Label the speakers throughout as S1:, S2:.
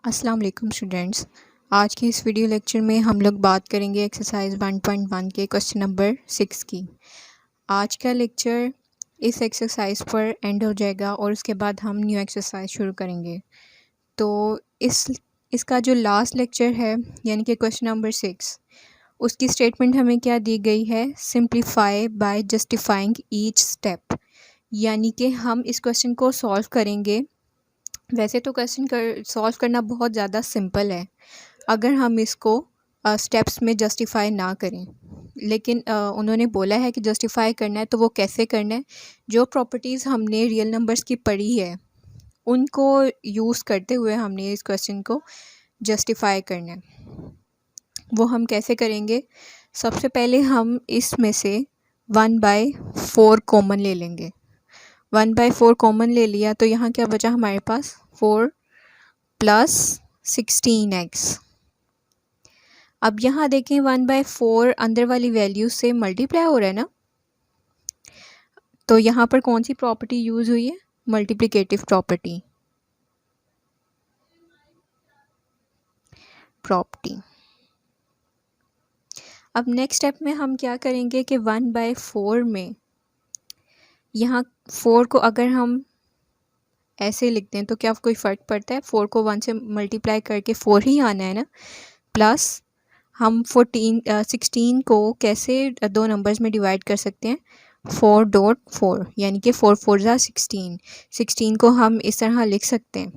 S1: अस्सलाम वालेकुम स्टूडेंट्स। आज के इस वीडियो लेक्चर में हम लोग बात करेंगे एक्सरसाइज 1.1 के क्वेश्चन नंबर 6 की। आज का लेक्चर इस एक्सरसाइज पर एंड हो जाएगा और उसके बाद हम न्यू एक्सरसाइज शुरू करेंगे। तो इसका जो लास्ट लेक्चर है यानी कि क्वेश्चन नंबर 6, उसकी स्टेटमेंट हमें क्या दी गई है, simplify by justifying each step. यानी कि हम इस क्वेश्चन को सॉल्व करेंगे। वैसे तो क्वेश्चन सॉल्व करना बहुत ज़्यादा सिंपल है अगर हम इसको स्टेप्स में जस्टिफाई ना करें, लेकिन उन्होंने बोला है कि जस्टिफाई करना है, तो वो कैसे करना है। जो प्रॉपर्टीज़ हमने रियल नंबर्स की पढ़ी है उनको यूज़ करते हुए हमने इस क्वेश्चन को जस्टिफाई करना है। वो हम कैसे करेंगे? सबसे पहले हम इसमें से 1/4 कॉमन ले लेंगे। 1/4 कॉमन ले लिया तो यहाँ क्या बचा हमारे पास, 4 प्लस 16x। अब यहाँ देखें 1/4 अंदर वाली वैल्यू से मल्टीप्लाई हो रहा है ना, तो यहाँ पर कौन सी प्रॉपर्टी यूज़ हुई है? Multiplicative property. अब नेक्स्ट स्टेप में हम क्या करेंगे कि 1/4 में यहाँ 4 को अगर हम ऐसे लिखते हैं तो क्या कोई फ़र्क पड़ता है? 4 को 1 से मल्टीप्लाई करके 4 ही आना है ना। प्लस हम 16 को कैसे दो नंबर्स में डिवाइड कर सकते हैं? 4.4 यानी कि 4 4 ज़ा 16। 16 को हम इस तरह लिख सकते हैं,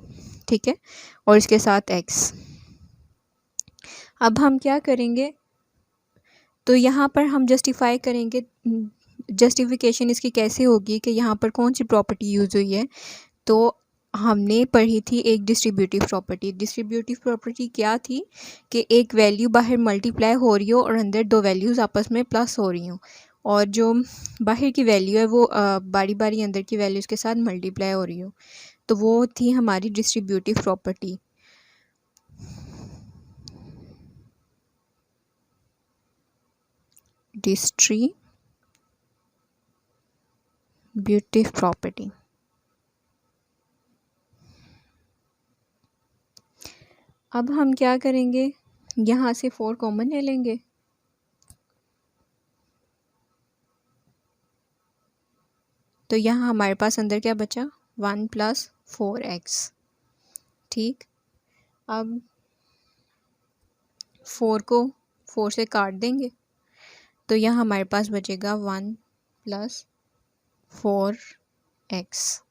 S1: ठीक है, और इसके साथ x। अब हम क्या करेंगे, तो यहाँ पर हम जस्टिफाई करेंगे। जस्टिफिकेशन इसकी कैसे होगी कि यहाँ पर कौन सी प्रॉपर्टी यूज़ हुई है? तो हमने पढ़ी थी एक डिस्ट्रीब्यूटिव प्रॉपर्टी। डिस्ट्रीब्यूटिव प्रॉपर्टी क्या थी कि एक वैल्यू बाहर मल्टीप्लाई हो रही हो और अंदर दो वैल्यूज़ आपस में प्लस हो रही हो, और जो बाहर की वैल्यू है वो बारी बारी अंदर की वैल्यूज़ के साथ मल्टीप्लाई हो रही हो। तो वो थी हमारी डिस्ट्रीब्यूटिव प्रॉपर्टी। Distributive property. अब हम क्या करेंगे, यहाँ से 4 कॉमन ले लेंगे। तो यहाँ हमारे पास अंदर क्या बचा? 1 + 4x। ठीक, अब 4 को 4 से काट देंगे तो यहाँ हमारे पास बचेगा 1 + 4x।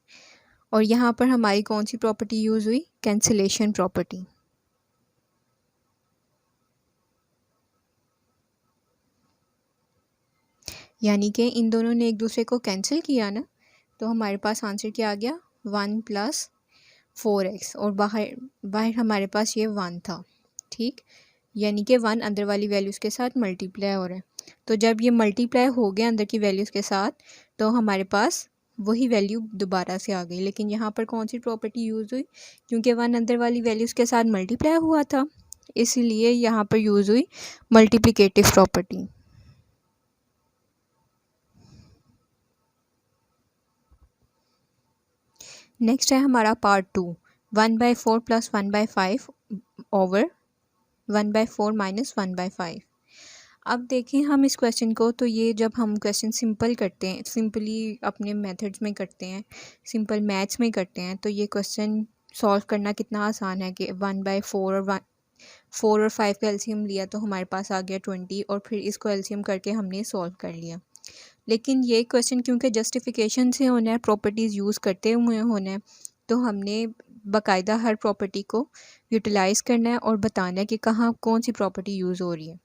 S1: और यहाँ पर हमारी कौन सी प्रॉपर्टी यूज़ हुई? Cancellation property. यानी कि इन दोनों ने एक दूसरे को कैंसिल किया ना, तो हमारे पास आंसर क्या आ गया? 1 + 4x, और बाहर बाहर हमारे पास ये 1 था। ठीक, यानी कि 1 अंदर वाली वैल्यूज़ के साथ मल्टीप्लाई हो रहा है। तो जब ये मल्टीप्लाई हो गया अंदर की वैल्यूज़ के साथ, तो हमारे पास वही वैल्यू दोबारा से आ गई। लेकिन यहाँ पर कौन सी प्रॉपर्टी यूज़ हुई? क्योंकि 1 अंदर वाली वैल्यूज़ के साथ मल्टीप्लाई हुआ था, इसलिए यहाँ पर यूज़ हुई मल्टीप्लिकेटिव प्रॉपर्टी। नेक्स्ट है हमारा पार्ट 2, 1/4 + 1/5 ओवर 1/4 - 1/5। अब देखें हम इस क्वेश्चन को, तो ये जब हम क्वेश्चन सिंपल करते हैं, सिंपली अपने मेथड्स में करते हैं, सिंपल मैथ्स में करते हैं, तो ये क्वेश्चन सॉल्व करना कितना आसान है कि 1/4 और 4 और 5 का एलसीएम लिया तो हमारे पास आ गया 20, और फिर इसको एलसीएम करके हमने सॉल्व कर लिया। लेकिन ये क्वेश्चन क्योंकि जस्टिफिकेशन से होना है, प्रॉपर्टीज़ यूज़ करते हुए होना है, तो हमने बाकायदा हर प्रॉपर्टी को यूटिलाइज़ करना है और बताना है कि कहाँ कौन सी प्रॉपर्टी यूज़ हो रही है।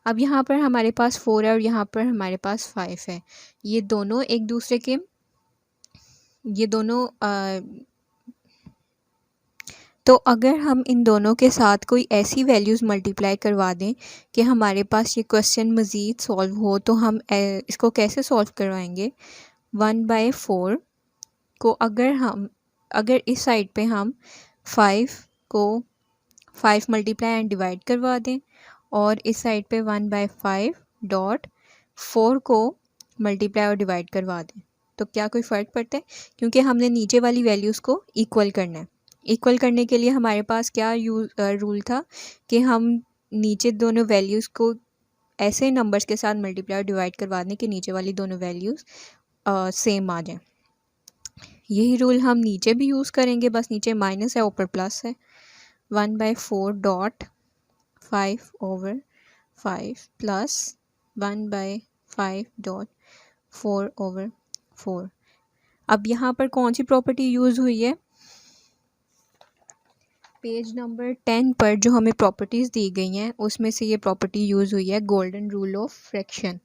S1: अब यहाँ पर हमारे पास 4 है और यहाँ पर हमारे पास 5 है। ये दोनों एक दूसरे के, ये दोनों तो अगर हम इन दोनों के साथ कोई ऐसी वैल्यूज़ मल्टीप्लाई करवा दें कि हमारे पास ये क्वेश्चन मज़ीद सॉल्व हो, तो हम इसको कैसे सॉल्व करवाएंगे? 1/4 को अगर इस साइड पे हम 5 को 5 मल्टीप्लाई एंड डिवाइड करवा दें, और इस साइड पे 1/5 को मल्टीप्लाई और डिवाइड करवा दें, तो क्या कोई फ़र्क पड़ता है? क्योंकि हमने नीचे वाली वैल्यूज़ को इक्वल करना है, इक्वल करने के लिए हमारे पास क्या रूल था कि हम नीचे दोनों वैल्यूज़ को ऐसे नंबर्स के साथ मल्टीप्लाई और डिवाइड करवा दें कि नीचे वाली दोनों वैल्यूज़ सेम आ जाएं। यही रूल हम नीचे भी यूज़ करेंगे, बस नीचे माइनस है ऊपर प्लस है। 1/4 डॉट 5/5 प्लस 1/5 डॉट 4/4। अब यहाँ पर कौन सी प्रॉपर्टी यूज़ हुई है? पेज नंबर 10 पर जो हमें प्रॉपर्टीज़ दी गई हैं उसमें से ये प्रॉपर्टी यूज़ हुई है, गोल्डन रूल ऑफ फ्रैक्शन।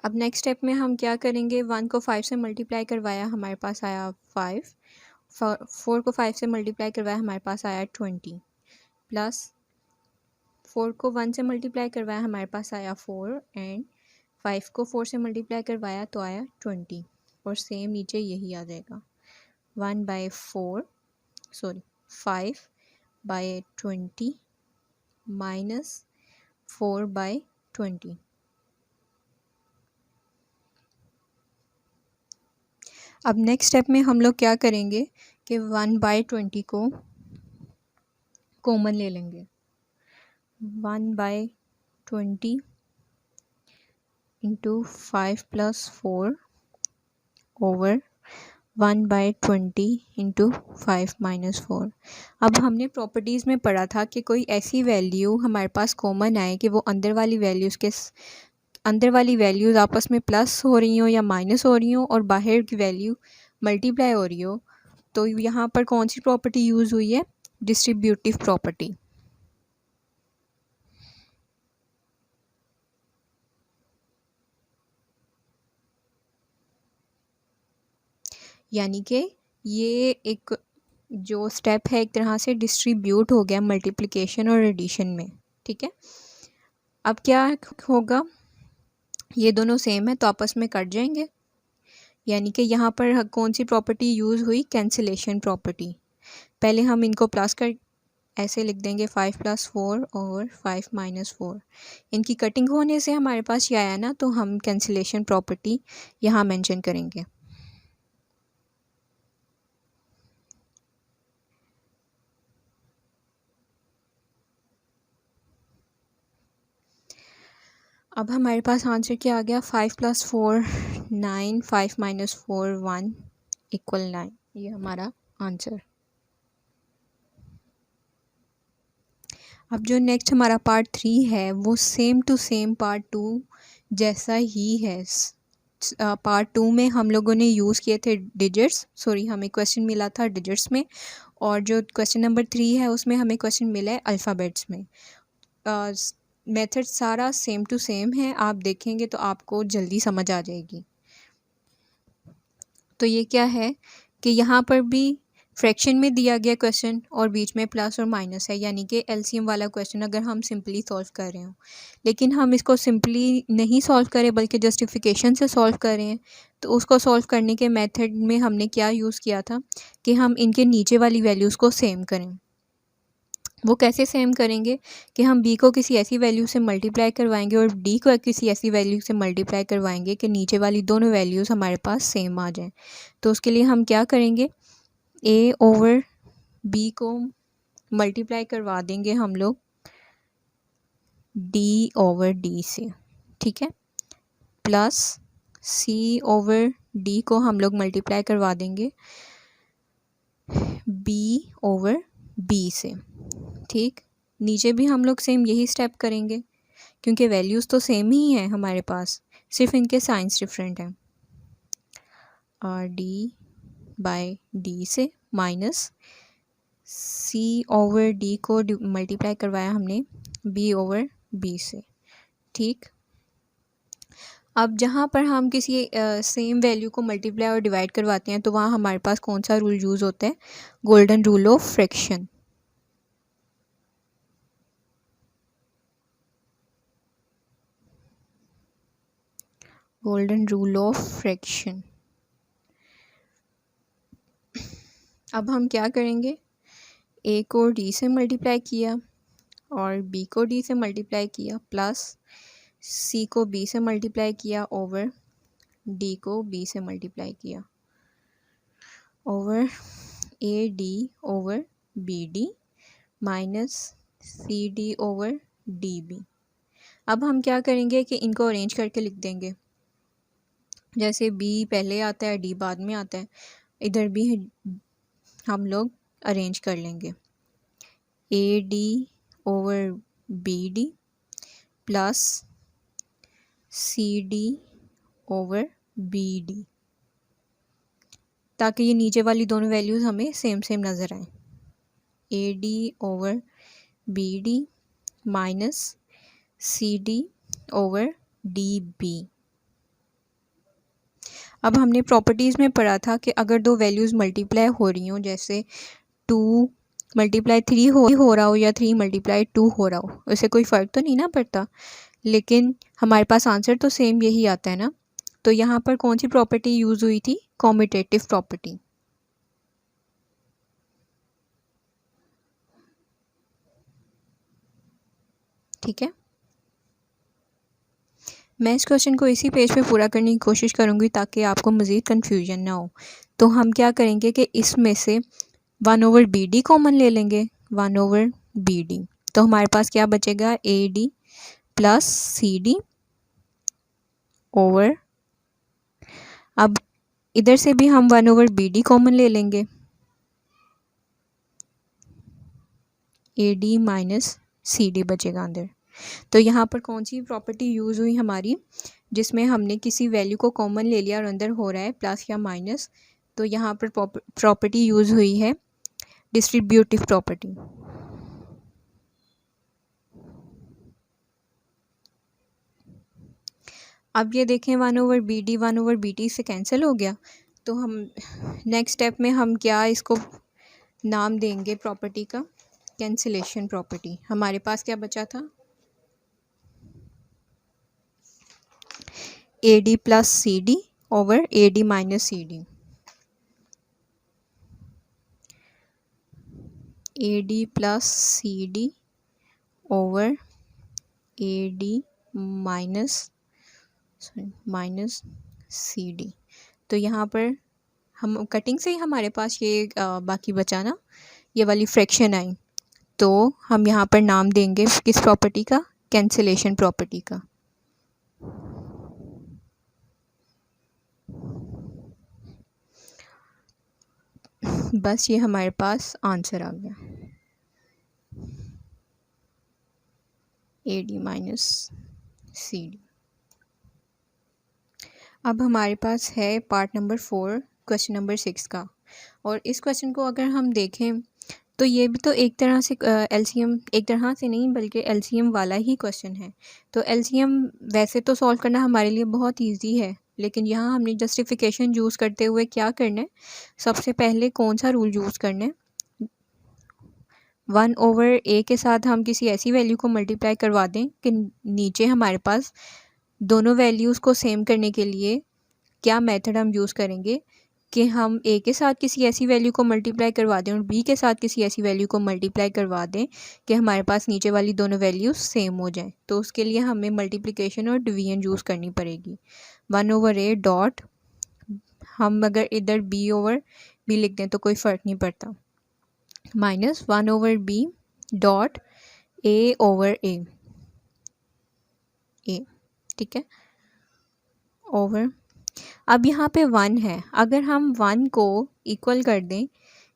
S1: अब नेक्स्ट स्टेप में हम क्या करेंगे, 1 को 5 से मल्टीप्लाई करवाया, हमारे पास आया 5। 4 को 5 से मल्टीप्लाई करवाया, हमारे पास आया 20 प्लस 4 को 1 से मल्टीप्लाई करवाया, हमारे पास आया 4 एंड 5 को 4 से मल्टीप्लाई करवाया तो आया 20 और सेम नीचे यही आ जाएगा 5/20 माइनस 4/20। अब नेक्स्ट स्टेप में हम लोग क्या करेंगे कि 1/20 को कॉमन ले लेंगे। 1/20 इंटू 5 + 4 ओवर 1/20 इंटू 5 - 4। अब हमने प्रॉपर्टीज़ में पढ़ा था कि कोई ऐसी वैल्यू हमारे पास कॉमन आए कि वो अंदर वाली वैल्यूज़ आपस में प्लस हो रही हो या माइनस हो रही हो और बाहर की वैल्यू मल्टीप्लाई हो रही हो, तो यहाँ पर कौन सी प्रॉपर्टी यूज़ हुई है? Distributive property. यानी कि ये एक जो स्टेप है एक तरह से डिस्ट्रीब्यूट हो गया मल्टीप्लिकेशन और एडिशन में, ठीक है। अब क्या होगा, ये दोनों सेम है तो आपस में कट जाएंगे, यानी कि यहाँ पर कौन सी प्रॉपर्टी यूज़ हुई? Cancellation property. पहले हम इनको प्लस कर ऐसे लिख देंगे 5 + 4 और 5 - 4। इनकी कटिंग होने से हमारे पास ये आया ना, तो हम कैंसिलेशन प्रॉपर्टी यहाँ मेंशन करेंगे। अब हमारे पास आंसर क्या आ गया? 5 + 4 9, 5 - 4 1 = 9। ये हमारा आंसर। अब जो नेक्स्ट हमारा पार्ट 3 है वो सेम टू सेम पार्ट 2 जैसा ही है। पार्ट 2 में हम लोगों ने यूज़ किए थे डिजिट्स, हमें क्वेश्चन मिला था डिजिट्स में, और जो क्वेश्चन नंबर 3 है उसमें हमें क्वेश्चन मिला है अल्फ़ाबेट्स में। मेथड सारा सेम टू सेम है, आप देखेंगे तो आपको जल्दी समझ आ जाएगी। तो ये क्या है कि यहाँ पर भी फ्रैक्शन में दिया गया क्वेश्चन और बीच में प्लस और माइनस है, यानी कि एलसीएम वाला क्वेश्चन अगर हम सिंपली सॉल्व कर रहे हो, लेकिन हम इसको सिंपली नहीं सॉल्व करें बल्कि जस्टिफिकेशन से सॉल्व कर रहे हैं, तो उसको सॉल्व करने के मेथड में हमने क्या यूज़ किया था कि हम इनके नीचे वाली वैल्यूज़ को सेम करें। वो कैसे सेम करेंगे कि हम b को किसी ऐसी वैल्यू से मल्टीप्लाई करवाएंगे और d को किसी ऐसी वैल्यू से मल्टीप्लाई करवाएंगे कि नीचे वाली दोनों वैल्यूज़ हमारे पास सेम आ जाएं। तो उसके लिए हम क्या करेंगे, a ओवर b को मल्टीप्लाई करवा देंगे हम लोग d ओवर d से, ठीक है, प्लस c ओवर d को हम लोग मल्टीप्लाई करवा देंगे b ओवर b से, ठीक। नीचे भी हम लोग सेम यही स्टेप करेंगे क्योंकि वैल्यूज़ तो सेम ही हैं हमारे पास, सिर्फ इनके साइंस डिफरेंट हैं। d/d से माइनस c ओवर d को मल्टीप्लाई करवाया हमने b ओवर b से, ठीक। अब जहाँ पर हम किसी सेम वैल्यू को मल्टीप्लाई और डिवाइड करवाते हैं तो वहाँ हमारे पास कौन सा रूल यूज़ होता है? Golden rule of fraction. Golden rule of fraction. अब हम क्या करेंगे, ए को डी से मल्टीप्लाई किया और बी को डी से मल्टीप्लाई किया प्लस सी को बी से मल्टीप्लाई किया ओवर डी को बी से मल्टीप्लाई किया over A D over B D minus C D over D B. अब हम क्या करेंगे कि इनको अरेंज करके लिख देंगे, जैसे बी पहले आता है डी बाद में आता है, इधर भी हम लोग अरेंज कर लेंगे। A D over B D plus C D over B D, ताकि ये नीचे वाली दोनों वैल्यूज़ हमें सेम सेम नज़र आए। A D over B D minus C D over D B. अब हमने प्रॉपर्टीज़ में पढ़ा था कि अगर दो वैल्यूज़ मल्टीप्लाई हो रही हों, जैसे 2 मल्टीप्लाई 3 हो रहा हो या 3 मल्टीप्लाई 2 हो रहा हो, उससे कोई फ़र्क तो नहीं ना पड़ता, लेकिन हमारे पास आंसर तो सेम यही आता है ना। तो यहाँ पर कौन सी प्रॉपर्टी यूज़ हुई थी, कॉम्यूटेटिव प्रॉपर्टी। ठीक है, मैं इस क्वेश्चन को इसी पेज पे पूरा करने की कोशिश करूँगी ताकि आपको मज़ीद कन्फ्यूजन ना हो। तो हम क्या करेंगे कि इसमें से 1 ओवर बी डी कॉमन ले लेंगे, 1 ओवर बी डी, तो हमारे पास क्या बचेगा, A D plus C D over, अब इधर से भी हम 1 ओवर बी डी कॉमन ले लेंगे, A D minus C D बचेगा अंदर। तो यहाँ पर कौन सी प्रॉपर्टी यूज़ हुई हमारी, जिसमें हमने किसी वैल्यू को कॉमन ले लिया और अंदर हो रहा है प्लस या माइनस, तो यहाँ पर प्रॉपर्टी यूज़ हुई है डिस्ट्रीब्यूटिव प्रॉपर्टी। अब ये देखें 1 ओवर बी डी से कैंसिल हो गया, तो हम नेक्स्ट स्टेप में हम क्या इसको नाम देंगे प्रॉपर्टी का, कैंसिलेशन प्रॉपर्टी। हमारे पास क्या बचा था, A D plus C D over A D minus C D, A D plus C D over A D minus C D. तो यहाँ पर हम कटिंग से ही हमारे पास ये बाकी बचा ना, ये वाली फ्रैक्शन आई, तो हम यहाँ पर नाम देंगे किस प्रॉपर्टी का, कैंसिलेशन प्रॉपर्टी का। बस ये हमारे पास आंसर आ गया, A D minus C D. अब हमारे पास है पार्ट नंबर 4 क्वेश्चन नंबर 6 का, और इस क्वेश्चन को अगर हम देखें तो ये भी तो एक तरह से एलसीएम, एक तरह से नहीं बल्कि एलसीएम वाला ही क्वेश्चन है। तो एलसीएम वैसे तो सॉल्व करना हमारे लिए बहुत इजी है, लेकिन यहाँ हमने जस्टिफिकेशन यूज़ करते हुए क्या करना है, सबसे पहले कौन सा रूल यूज़ करना है, 1 ओवर ए के साथ हम किसी ऐसी वैल्यू को मल्टीप्लाई करवा दें कि नीचे हमारे पास दोनों वैल्यूज़ को सेम करने के लिए क्या मेथड हम यूज़ करेंगे कि हम ए के साथ किसी ऐसी वैल्यू को मल्टीप्लाई करवा दें और बी के साथ किसी ऐसी वैल्यू को मल्टीप्लाई करवा दें कि हमारे पास नीचे वाली दोनों वैल्यूज़ सेम हो जाएं। तो उसके लिए हमें मल्टीप्लिकेशन और डिवीजन यूज़ करनी पड़ेगी। 1 ओवर ए डॉट, हम अगर इधर बी ओवर बी लिख दें तो कोई फ़र्क नहीं पड़ता, minus 1 over B dot A over A, ठीक है, ओवर। अब यहाँ पे 1 है, अगर हम 1 को इक्वल कर दें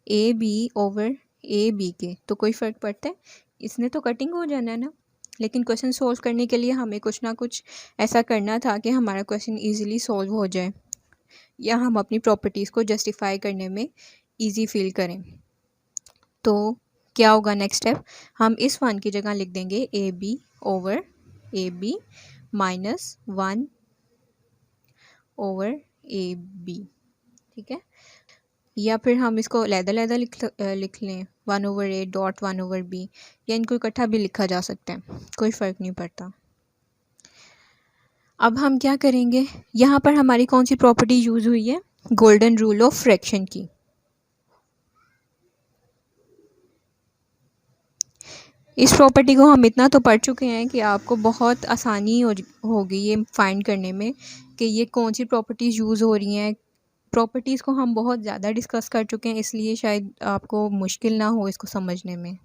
S1: A B over A B के तो कोई फ़र्क पड़ता है, इसने तो कटिंग हो जाना है ना। लेकिन क्वेश्चन सॉल्व करने के लिए हमें कुछ ना कुछ ऐसा करना था कि हमारा क्वेश्चन इजीली सॉल्व हो जाए या हम अपनी प्रॉपर्टीज़ को जस्टिफाई करने में इजी फील करें। तो क्या होगा नेक्स्ट स्टेप, हम इस 1 की जगह लिख देंगे A B over A B minus 1 over A B, ठीक है, या फिर हम इसको अलग-अलग लिख लें 1 over A dot 1 over B, या इनको इकट्ठा भी लिखा जा सकता है, कोई फ़र्क नहीं पड़ता। अब हम क्या करेंगे, यहाँ पर हमारी कौन सी प्रॉपर्टी यूज़ हुई है, गोल्डन रूल ऑफ फ्रैक्शन की। इस प्रॉपर्टी को हम इतना तो पढ़ चुके हैं कि आपको बहुत आसानी होगी ये फाइंड करने में कि ये कौन सी प्रॉपर्टीज़ यूज़ हो रही हैं। प्रॉपर्टीज़ को हम बहुत ज़्यादा डिस्कस कर चुके हैं, इसलिए शायद आपको मुश्किल ना हो इसको समझने में।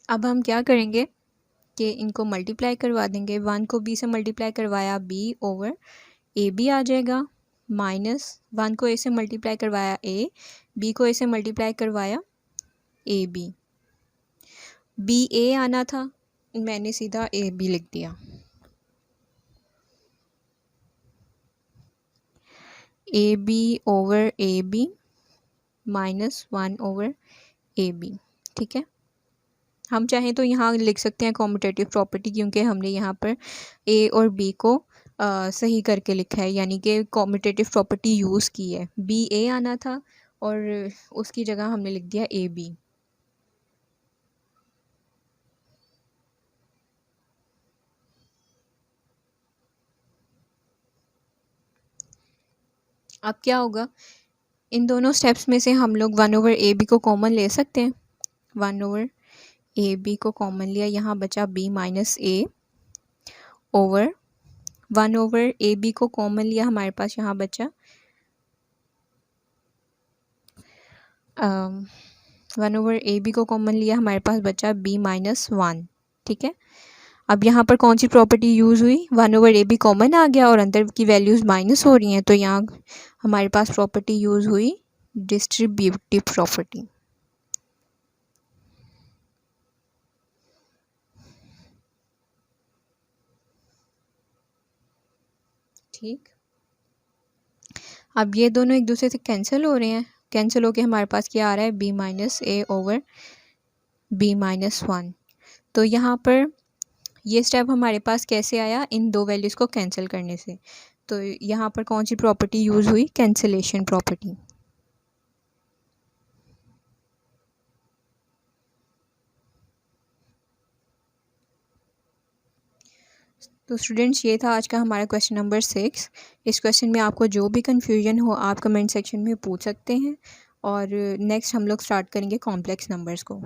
S1: अब हम क्या करेंगे कि इनको मल्टीप्लाई करवा देंगे। 1 को b से मल्टीप्लाई करवाया b ओवर ए बी आ जाएगा, माइनस 1 को a से मल्टीप्लाई करवाया a, b को a से मल्टीप्लाई करवाया ए बी ए आना था, मैंने सीधा ए बी लिख दिया। A B over A B minus 1 over A B. ठीक है, हम चाहें तो यहाँ लिख सकते हैं कॉम्यूटेटिव प्रॉपर्टी, क्योंकि हमने यहाँ पर ए और बी को सही करके लिखा है, यानी कि कॉम्यूटेटिव प्रॉपर्टी यूज़ की है। बी ए आना था और उसकी जगह हमने लिख दिया ए बी। अब क्या होगा, इन दोनों स्टेप्स में से हम लोग 1 ओवर ए बी को कॉमन ले सकते हैं। 1 ओवर ए बी को कॉमन लिया, यहाँ बचा b minus A over 1 over A B को कॉमन लिया, हमारे पास यहाँ बचा 1 ओवर ए बी को कॉमन लिया, हमारे पास बचा b माइनस 1। ठीक है, अब यहाँ पर कौन सी प्रॉपर्टी यूज़ हुई, 1 ओवर ए बी कॉमन आ गया और अंदर की वैल्यूज़ माइनस हो रही हैं, तो यहाँ हमारे पास प्रॉपर्टी यूज़ हुई डिस्ट्रीब्यूटिव प्रॉपर्टी। ठीक, अब ये दोनों एक दूसरे से कैंसिल हो रहे हैं, कैंसिल होके हमारे पास क्या आ रहा है, b minus A over b minus 1। तो यहाँ पर ये स्टेप हमारे पास कैसे आया, इन दो वैल्यूज़ को कैंसिल करने से। तो यहाँ पर कौन सी प्रॉपर्टी यूज़ हुई, कैंसिलेशन प्रॉपर्टी। तो स्टूडेंट्स, ये था आज का हमारा क्वेश्चन नंबर 6। इस क्वेश्चन में आपको जो भी कन्फ्यूजन हो आप कमेंट सेक्शन में पूछ सकते हैं, और नेक्स्ट हम लोग स्टार्ट करेंगे कॉम्प्लेक्स नंबर्स को।